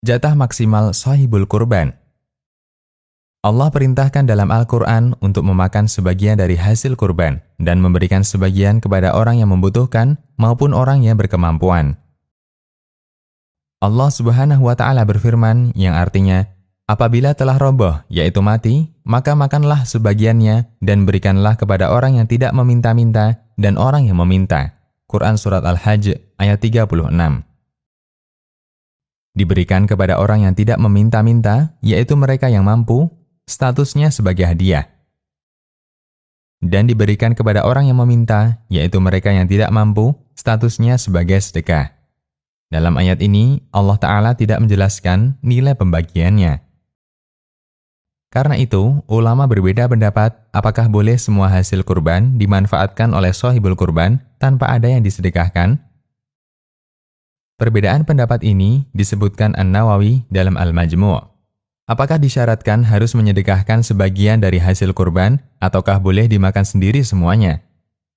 Jatah maksimal shahibul kurban. Allah perintahkan dalam Al-Quran untuk memakan sebagian dari hasil kurban dan memberikan sebagian kepada orang yang membutuhkan maupun orang yang berkemampuan. Allah Subhanahu wa Ta'ala berfirman yang artinya, apabila telah roboh, yaitu mati, maka makanlah sebagiannya dan berikanlah kepada orang yang tidak meminta-minta dan orang yang meminta. Quran Surat Al-Hajj ayat 36. Diberikan kepada orang yang tidak meminta-minta, yaitu mereka yang mampu, statusnya sebagai hadiah. Dan diberikan kepada orang yang meminta, yaitu mereka yang tidak mampu, statusnya sebagai sedekah. Dalam ayat ini, Allah Ta'ala tidak menjelaskan nilai pembagiannya. Karena itu, ulama berbeda pendapat apakah boleh semua hasil kurban dimanfaatkan oleh shahibul kurban tanpa ada yang disedekahkan. Perbedaan pendapat ini disebutkan An-Nawawi dalam Al-Majmu'. Apakah disyaratkan harus menyedekahkan sebagian dari hasil kurban ataukah boleh dimakan sendiri semuanya?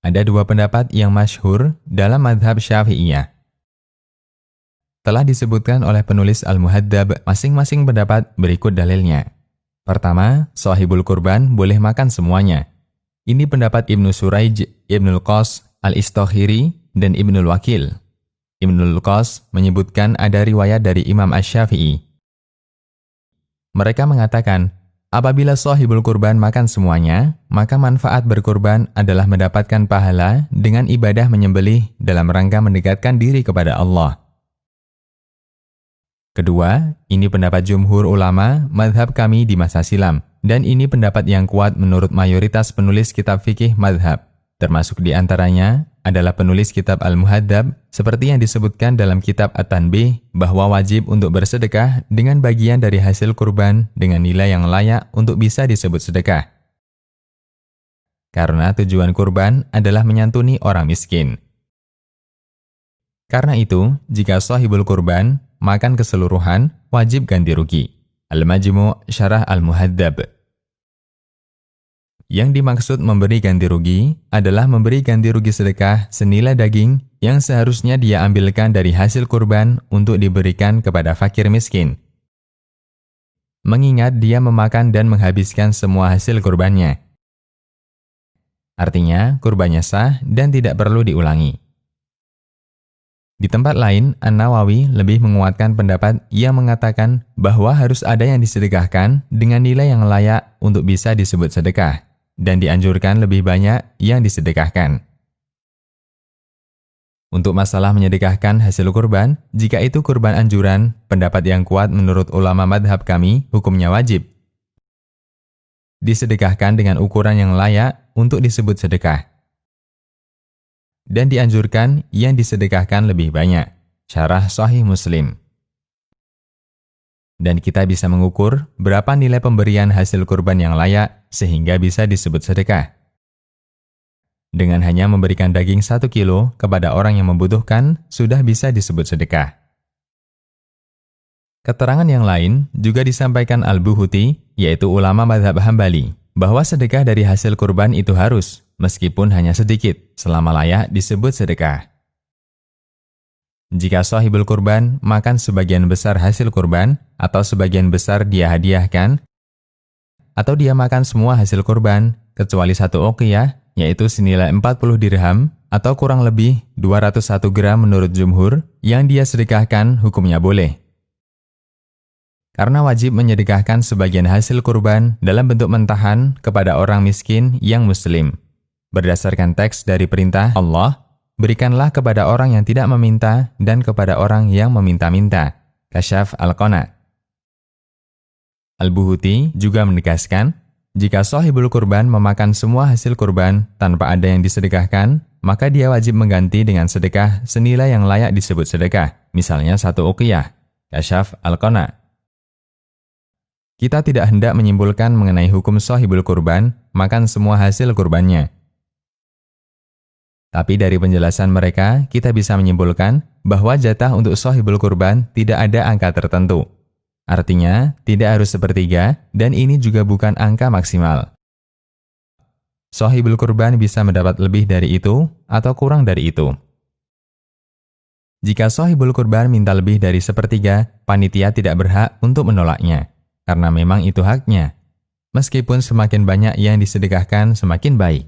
Ada dua pendapat yang masyhur dalam mazhab Syafi'iyah. Telah disebutkan oleh penulis Al-Muhaddab masing-masing pendapat berikut dalilnya. Pertama, shahibul kurban boleh makan semuanya. Ini pendapat Ibnu Suraij, Ibnul Qas, Al-Istakhiri, dan Ibnul Wakil. Ibnul Qas menyebutkan ada riwayat dari Imam Asy-Syafi'i. Mereka mengatakan, apabila shahibul kurban makan semuanya, maka manfaat berkurban adalah mendapatkan pahala dengan ibadah menyembelih dalam rangka mendekatkan diri kepada Allah. Kedua, ini pendapat jumhur ulama, mazhab kami di masa silam, dan ini pendapat yang kuat menurut mayoritas penulis kitab fikih mazhab, termasuk di antaranya adalah penulis kitab Al-Muhaddab, seperti yang disebutkan dalam kitab At-Tanbih, bahwa wajib untuk bersedekah dengan bagian dari hasil kurban dengan nilai yang layak untuk bisa disebut sedekah. Karena tujuan kurban adalah menyantuni orang miskin. Karena itu, jika shahibul kurban makan keseluruhan, wajib ganti rugi. Al-Majmu' Syarah Al-Muhaddab. Yang dimaksud memberi ganti rugi adalah memberi ganti rugi sedekah senilai daging yang seharusnya dia ambilkan dari hasil kurban untuk diberikan kepada fakir miskin. Mengingat dia memakan dan menghabiskan semua hasil kurbannya. Artinya, kurbannya sah dan tidak perlu diulangi. Di tempat lain, An-Nawawi lebih menguatkan pendapat yang mengatakan bahwa harus ada yang disedekahkan dengan nilai yang layak untuk bisa disebut sedekah. Dan dianjurkan lebih banyak yang disedekahkan. Untuk masalah menyedekahkan hasil kurban, jika itu kurban anjuran, pendapat yang kuat menurut ulama madhab kami, hukumnya wajib. Disedekahkan dengan ukuran yang layak untuk disebut sedekah. Dan dianjurkan yang disedekahkan lebih banyak. Syarah Sahih Muslim. Dan kita bisa mengukur berapa nilai pemberian hasil kurban yang layak sehingga bisa disebut sedekah. Dengan hanya memberikan daging 1 kilo kepada orang yang membutuhkan, sudah bisa disebut sedekah. Keterangan yang lain juga disampaikan Al-Buhuti, yaitu ulama mazhab Hambali, bahwa sedekah dari hasil kurban itu harus, meskipun hanya sedikit, selama layak disebut sedekah. Jika shahibul kurban makan sebagian besar hasil kurban, atau sebagian besar dia hadiahkan, atau dia makan semua hasil kurban, kecuali 1 uqiyah, yaitu senilai 40 dirham, atau kurang lebih 201 gram menurut jumhur, yang dia sedekahkan hukumnya boleh. Karena wajib menyedekahkan sebagian hasil kurban dalam bentuk mentahan kepada orang miskin yang muslim. Berdasarkan teks dari perintah Allah, berikanlah kepada orang yang tidak meminta dan kepada orang yang meminta-minta. Kasyaf Al-Qana. Al-Buhuti juga menegaskan, jika shahibul kurban memakan semua hasil kurban tanpa ada yang disedekahkan, maka dia wajib mengganti dengan sedekah senilai yang layak disebut sedekah, misalnya 1 uqiyah. Kasyaf Al-Qana. Kita tidak hendak menyimpulkan mengenai hukum shahibul kurban makan semua hasil kurbannya. Tapi dari penjelasan mereka, kita bisa menyimpulkan bahwa jatah untuk shahibul kurban tidak ada angka tertentu. Artinya, tidak harus sepertiga, dan ini juga bukan angka maksimal. Shahibul kurban bisa mendapat lebih dari itu, atau kurang dari itu. Jika sahibul kurban minta lebih dari sepertiga, panitia tidak berhak untuk menolaknya, karena memang itu haknya. Meskipun semakin banyak yang disedekahkan, semakin baik.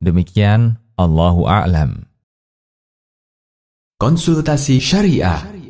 Demikian, Allahu a'lam. Konsultasi Syariah.